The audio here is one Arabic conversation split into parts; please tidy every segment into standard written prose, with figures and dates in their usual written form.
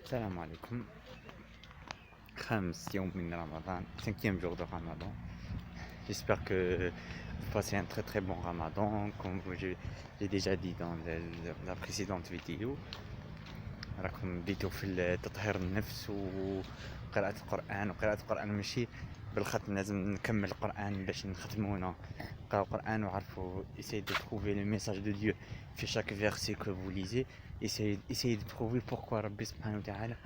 السلام عليكم. خامس يوم من Ramadan, cinquième jour de Ramadan. J'espère que vous passez un très très bon Ramadan, comme j'ai déjà dit dans la précédente vidéo. راكم بديتوا في تطهير النفس وقراءة القرآن. وقراءة القرآن ماشي بالختم، لازم نكمل القرآن باش نختمونه. نقراو القرآن وعرفوا essayez de trouver le message de Dieu في chaque verset que vous lisez. essayez de trouver pourquoi ربي سبحانه وتعالى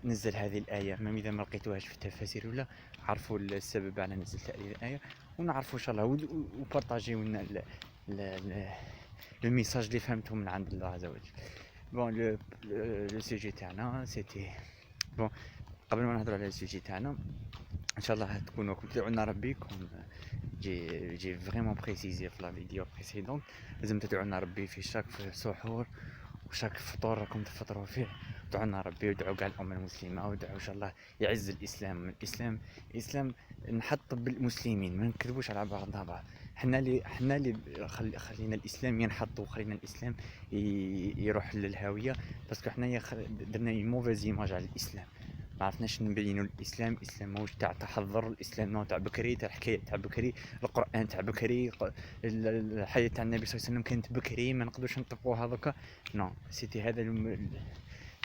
نزل هذه الآية. ما إذا ما لقيتوهاش في التفاسير ولا عرفوا السبب على نزل هذه الآية، ونعرفوا إن شاء الله وبارطاجيو لنا الميساج اللي فهمته من عند الله عز وجل. بون لو سوجي تاعنا سيتي بون. قبل ما نهضروا على السوجي تاعنا ان شاء الله تكونوا تدعوا لنا ربيكم. جي فريمون بريسيزي في لا فيديو بريسيدونت، لازم تدعوا لنا ربي في شاك سحور وشاك فطور راكم تفطروا فيه. دعوا لنا ربي ودعوا كاع الامه المسلمه، ودعوا ان شاء الله يعز الاسلام نحط بالمسلمين، ما نكذبوش على بعضنا بعض. حنا اللي خلينا الاسلام ينحط وخلينا الاسلام يروح للهاويه، باسكو حنايا درنا اي موفيز ايماج على الاسلام. ما عرفناش نبينوا الاسلام موج تاع تحضر، الاسلام نوع تاع بكري، تاع الحكايه تاع بكري، القران تاع بكري، الحياه تاع النبي صلى الله عليه وسلم كانت بكري، ما نقدروش نطبقوها هذاك. نو سيتي هذا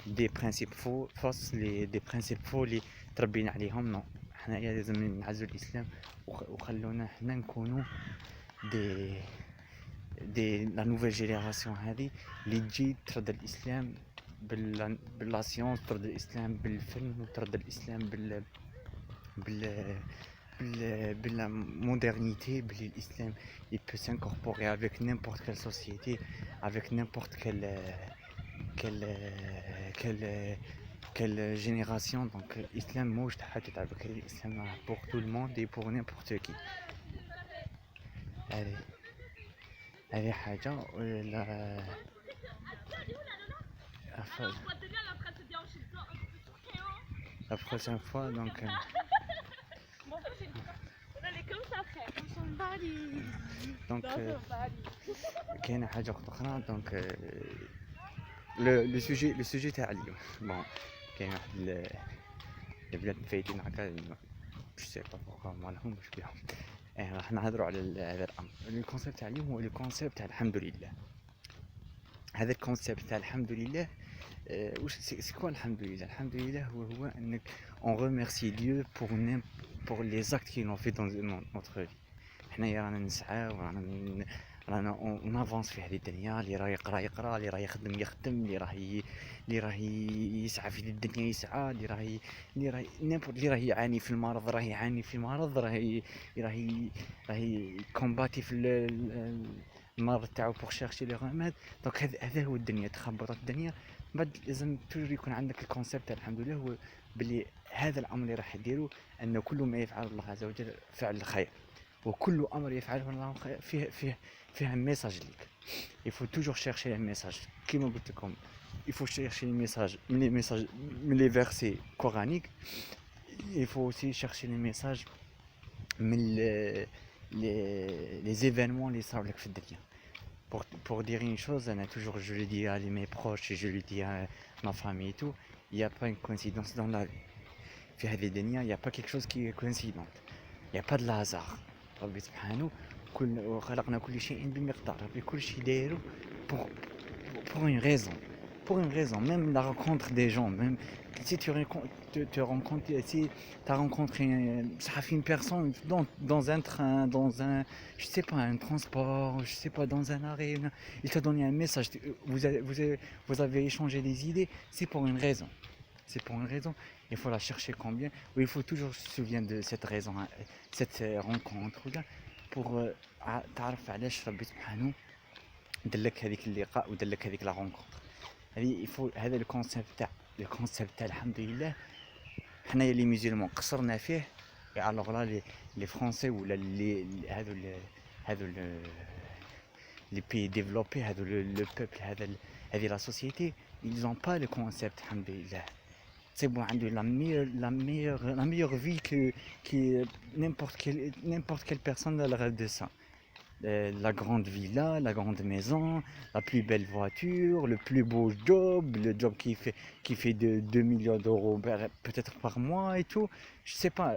دي برينسيپ فوس، لي دي برينسيپ فو اللي تربينا عليهم. نو حنايا لازم نعزوا الاسلام وخلونا حنا نكونوا دي لا نوفيل جينيراسيون هذه اللي تجي ترد الاسلام بلا سيونس، ترد الاسلام بالفن، وترد الاسلام بلا modernité. L'islam il peut s'incorporer avec n'importe quelle société, avec n'importe quelle génération. Donc l'islam موج تاع حاجه تاع بكري، الاسلام pour tout le monde et pour n'importe qui. هذه حاجه. La prochaine fois donc كاينه حاجه اخرى. دونك لو سوجي تاع اليوم. بون كاين واحد البلاد مفايتين هكا، جو سي با بوكا مالهم واش بيهم. راح نهضروا على هذا الامر. الكونسيبت تاع اليوم هو الكونسيبت تاع الحمد لله. هذا الكونسيبت تاع الحمد لله واش سي كوا الحمد لله؟ الحمد لله هو انك on remercie Dieu pour les actes qu'il a fait dans notre vie. حنايا رانا نسعى رانا اون افونس في هذه الدنيا. اللي راه يقرا، اللي راه يخدم، اللي راه يسعى في الدنيا يسعى، اللي راه يعاني في المرض راه يعاني في المرض، راه كومباتي في المرض تاعو بوغ شيرشي لي غاماد. دونك هذا هو الدنيا، تخبطت الدنيا. بعد لازم توجور يكون عندك الكونسيبت تاع الحمد لله، هو بلي هذا الامر اللي راح يديروا ان كل ما يفعل الله عز وجل فعل الخير، وكل امر يفعله الله خير فيه un message ليك. il faut toujours chercher un message. كيما قلت لكم il faut chercher les messages من les versets coraniques. il faut aussi chercher les messages من les événements اللي صاروا لك في الدنيا. pour dire une chose, je le dis à mes proches et je le dis à ma famille et tout, il n'y a pas une coïncidence dans la vie. في هذه الدنيا il n'y a pas quelque chose qui est coïncident, il n'y a pas de hasard. ربي سبحانه خلقنا كل شيء بمقدار. ربي كل شيء دايره pour une raison. Même la rencontre des gens, même si tu rencontres, si tu as rencontré une personne dans un train, dans un, je sais pas, un transport, je sais pas, dans un arrêt, il t'a donné un message, vous avez échangé des idées, c'est pour une raison. Il faut la chercher combien, ou il faut toujours se souvenir de cette raison, cette rencontre, pour تعرف علاش ربي سبحانه دلك هذيك اللقاء ودلك هذيك لا رونكونتر. هذه هذا الكونسيبت تاع الحمد لله. حنايا لي ميزيلمون قصرنا فيه. الوغ لا لي فرونسي ولا هذو لي بي ديفلوبي، هذو لو بوبل، هذه لا سوسيتي، ils ont pas le concept الحمد لله. c'est bon, la meilleure vie que n'importe quelle personne elle rêve de ça. la grande villa, la grande maison, la plus belle voiture, le plus beau job, le job qui fait de 2 millions d'euros peut-être par mois et tout. Je sais pas,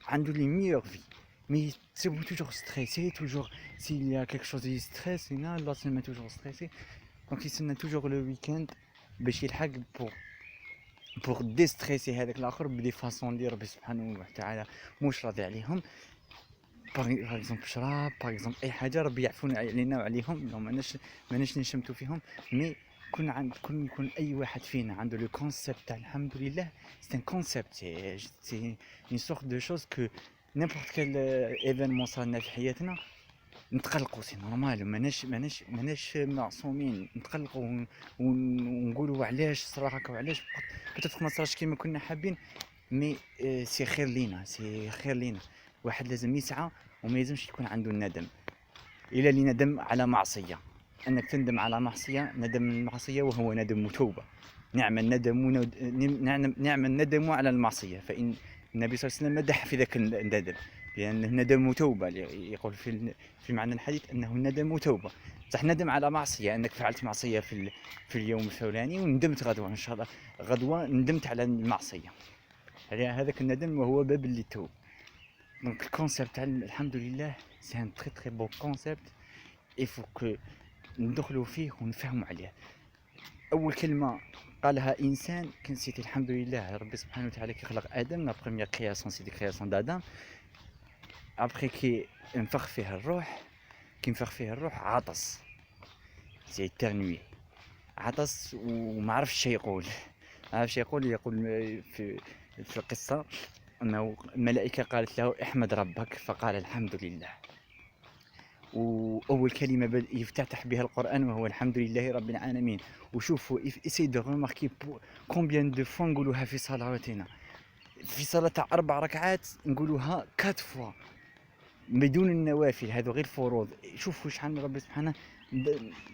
عنده les meilleures vies. Mais c'est toujours stressé, toujours s'il y a quelque chose qui stresse, là c'est toujours stressé. Donc il s'en a toujours le week-end باش يلحق pour déstresser هذاك الاخر بدي فاصون اللي ربي سبحانه وتعالى مش راضي عليهم. باغ اكزومبل شراب، باغ اكزومبل اي حاجه ربي يعفون علينا وعليهم، لو ماناش نشمتو فيهم. مي كون اي واحد فينا عنده لو كونسيبت تاع الحمد لله، سي ان كونسيبت، سي اون سورت دو شوز كو نيمبورت كال ايفينمون صارنا في حياتنا نتقلقوا، سي نورمال، ماناش معصومين، نتقلقوا ونقولوا علاش صرا هكا وعلاش بتاتخ ما صراش كيما كنا حابين. مي سي خير لينا، سي خير لينا. واحد لازم يسعى وما يلزمش يكون عنده الندم. الا اللي ندم على معصيه، انك تندم على معصيه، ندم المعصيه وهو ندم توبه. نعم الندم نعم الندم على المعصيه، فان النبي صلى الله عليه وسلم مدح في ذاك الندم، لان الندم توبه. يقول في معنى الحديث انه الندم توبه. صح، ندم على معصيه، انك فعلت معصيه في اليوم الفلاني وندمت غدوه ان شاء الله، غدوه ندمت على المعصيه، هذاك الندم وهو باب للتوبه. دونك الكونسيبت تاع الحمد لله سي ان تري تري بون كونسيبت، يفو كو ندخلوا فيه ونفهموا عليه. اول كلمه قالها انسان كان سيتي الحمد لله. ربي سبحانه وتعالى كي خلق ادم، لا بروميير كرياسيون سيتي كرياسيون دادم. ابري كي نفخ فيه الروح، عطس، سي ترنوي، عطس وما عرفش شي يقول. يقول في القصه انه الملائكه قالت له احمد ربك، فقال الحمد لله. واول كلمه يفتتح بها القران وهو الحمد لله رب العالمين. وشوفوا اسي دو ريماركي كومبيان دو فوا نقولوها في صلواتنا. في صلاه 4 ركعات نقولوها 4 فوا بدون النوافل، هذو غير فروض. شوفوا شحال ربي سبحانه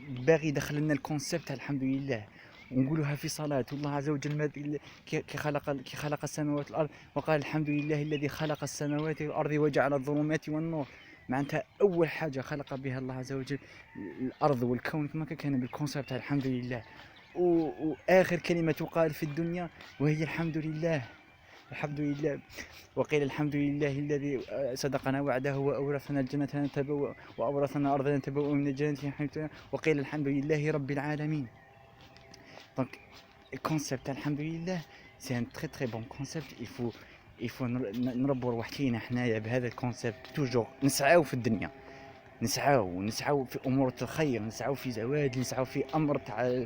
باغي يدخل لنا الكونسيبت تاع الحمد لله، ونقولوها في صلاة. والله عز وجل كي خلق السماوات والأرض وقال الحمد لله الذي خلق السماوات والأرض وجعل الظلمات والنور. معناتها أول حاجة خلق بها الله عز وجل الأرض والكون كما كان بالكونسيبت تاع الحمد لله. وآخر كلمة تقال في الدنيا وهي الحمد لله. الحمد لله. وقيل الحمد لله الذي صدقنا وعده وأورثنا الجنة نتبوأ، وأورثنا أرضا نتبوأ من الجنة حيث. وقيل الحمد لله رب العالمين. دونك الكونسيبت الحمد لله سي ان تري تري بون كونسيبت. يفو نربوا روحنا حنايا بهذا الكونسيبت. توجور نسعاو في الدنيا، نسعاو في امور الخير، نسعاو في زواج، نسعاو في امر تاع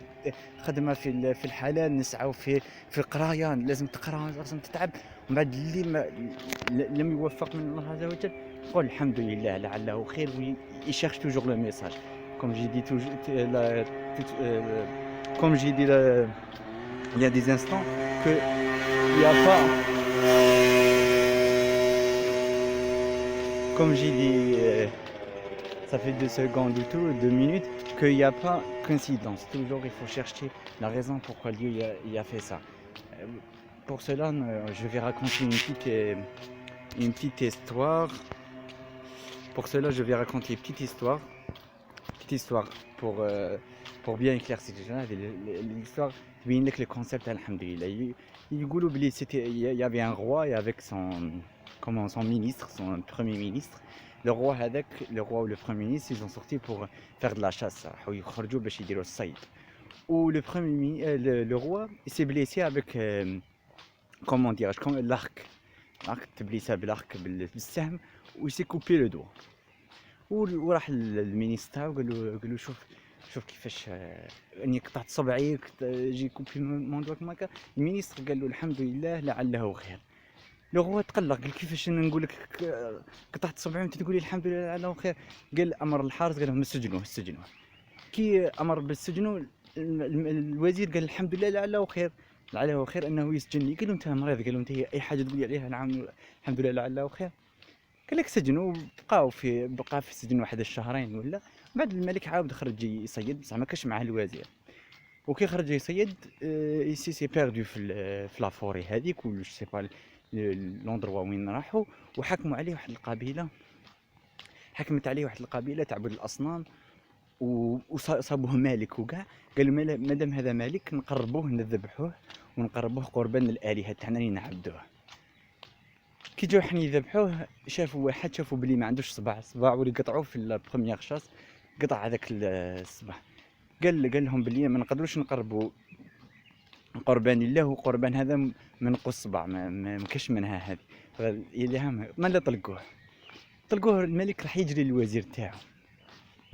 خدمه في الحلال، نسعاو في القرايه. لازم تقرا، لازم تتعب. ومن بعد اللي لم يوفق من الله عز وجل قل الحمد لله لعله خير. ويشيرش توجور لو ميساج كوم جي دي comme j'ai dit il y a des instants, qu'il n'y a pas, comme j'ai dit, ça fait 2 secondes ou tout, 2 minutes, qu'il n'y a pas coïncidence. Toujours il faut chercher la raison pourquoi Dieu il a fait ça. Pour cela, je vais raconter une petite histoire. Pour cela, je vais raconter une petite histoire pour bien éclaircir l'histoire. تبين لك le concept الحمد لله. يقولوا بلي il y avait un roi et avec son ministre, son premier ministre. Le roi ou le premier ministre, ils ont sorti pour faire de la chasse, راحوا يخرجوا باش يديروا الصيد. Ou le roi il s'est blessé avec comment dirais-je, comme l'arc تبليسه بالارك بالسهم و il s'est coupé le doigt. وراح للمينيستر تاعو قال له شوف كيفاش اني قطعت صبعي جي كوبي مون دوا كما هكا. المينيستر قال له الحمد لله لعله خير. لو هو تقلق، قال كيفاش انا نقول لك قطعت صبعي وانت تقول لي الحمد لله لعله خير. قال امر الحارس قال لهم سجنوه. كي امر بالسجن الوزير قال الحمد لله لعله خير انه يسجنني. قال له انت مريض، قال له انت اي حاجه تقول لي عليها الحمد لله لعله خير. قال لك سجنوا، بقى في السجن واحد الشهرين ولا. بعد الملك عاود خرج يصيد، بصح ما كاش معاه الوزير. وكي خرج يصيد سي بيردو في لافوري هذيك، ولا سي با لوندروا وين راحوا. وحكموا عليه واحد القبيله حكمت عليه واحد القبيله تعبد الاصنام، وصابوه مالك وكاع. قالوا مادام هذا مالك نقربوه نذبحوه ونقربوه قربان للالهه تاعنا اللي نعبدوه. كي جاو حني يذبحوه شافوا واحد، شافوا بلي ما عندوش صباع واللي قطعوه في البروميير شاس، قطع هذاك الصباع. قال لهم بلي ما نقدروش نقربوا قربان الله، وقربان هذا منقص صباع ما كاش منها هذه. اللي هم ما لا طلقوه الملك راح يجري للوزير تاعو،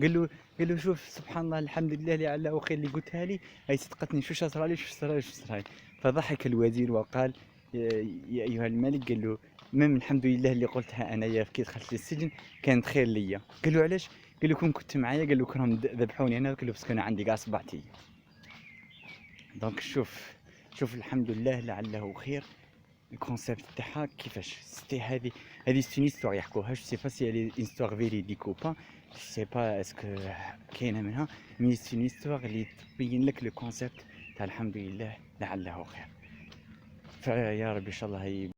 قال له شوف سبحان الله الحمد لله اللي علاه خير اللي قلتها لي، هاي صدقتني شو صرالي شو صرالي. فضحك الوزير وقال يا ايها الملك، قال له مم الحمد لله اللي قلتها انا يا كي دخلت للسجن كانت خير ليا. قال له علاش؟ قال له كنت معايا، قال له كانوا ذبحوني انا، قال له بس كان عندي كاع صبعتي. دونك شوف الحمد لله لعله خير. الكونسيبت تاعها كيفاش سيتي هذه سي استوار يحكوها، جو سي با سي هي استوار فيريديك او با، جو سي با اسكو كاينه منها، مي سي استوار اللي تبين لك لو كونسيبت تاع الحمد لله لعله خير. فيا ربي ان شاء الله